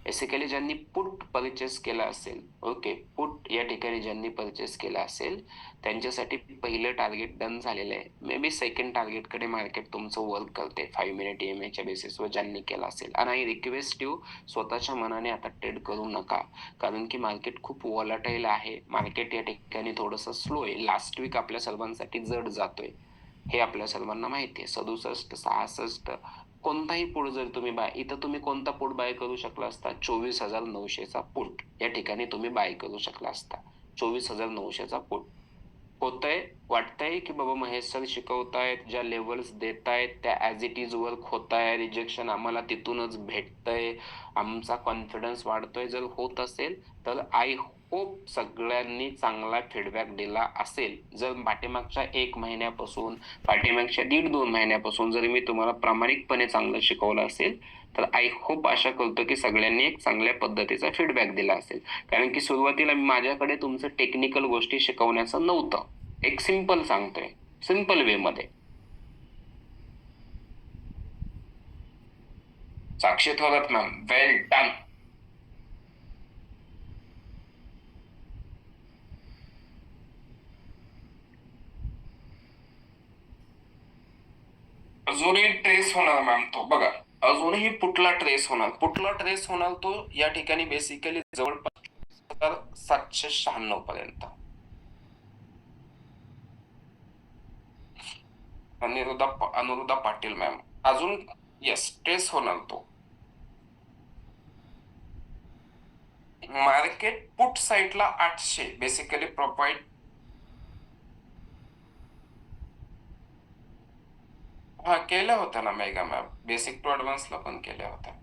बेसिकली ज्यांनी पुट परचेस केला असेल, ओके, पुट या ठिकाणी ज्यांनी परचेस केला असेल त्यांच्यासाठी पहिलं टार्गेट डन झालेलं आहे. मे बी सेकंड टार्गेट कडे मार्केट तुमचं वर्क करते 5 मिनिट ईएमए च्या बेसिसवर ज्यांनी केला असेल. आणि आय रिक्वेस्ट यू, स्वतःच्या मनाने आता ट्रेड करू नका, कारण की मार्केट खूप वॉलाटाईल आहे. मार्केट या ठिकाणी थोडंसं स्लो आहे. लास्ट वीक आपल्या सर्वांसाठी जड जातोय, हे आपल्या सर्वांना माहिती आहे. 67, 66 कोणताही पुट जर तुम्ही बाय, इथं तुम्ही कोणता पुट बाय करू शकला असता? 24,900चा पुट या ठिकाणी तुम्ही बाय करू शकला असता. 24,900चा पुट. होतंय, वाटतंय की बाबा महेश सर शिकवतायत, ज्या लेवल्स देतायत त्या ऍज इट इज वर्क होताय, रिजेक्शन आम्हाला तिथूनच भेटतंय, आमचा कॉन्फिडन्स वाढतोय. जर होत असेल तर आय होप सगळ्यांनी चांगला फीडबॅक दिला असेल. जर पाठीमागच्या 1.5-2 महिन्यापासून जर मी तुम्हाला प्रामाणिकपणे चांगलं शिकवलं असेल तर आय होप आशा करतो की सगळ्यांनी एक चांगल्या पद्धतीचा फीडबॅक दिला असेल. कारण की सुरुवातीला माझ्याकडे तुमचं टेक्निकल गोष्टी शिकवण्याचं नव्हतं. एक सिंपल सांगतोय, सिंपल वे मध्ये. साक्षी थोरात मॅम, वेल डन. अजूनही ट्रेस होणार मॅम तो बघा. अजूनही पुटला ट्रेस होणार तो या ठिकाणी बेसिकली जवळपास 796 पर्यंत. अनुरुद्धा पाटील मॅम, अजून येस ट्रेस होणार तो. मार्केट पुट साईडला 800 बेसिकली प्रोव्हाइड. हा केल्या होत्या ना मेगा मॅम, बेसिक टू ऍडव्हान्सला पण केल्या होत्या.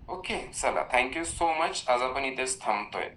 ओके चला, थँक्यू सो मच. आज आपण इथेच थांबतोय.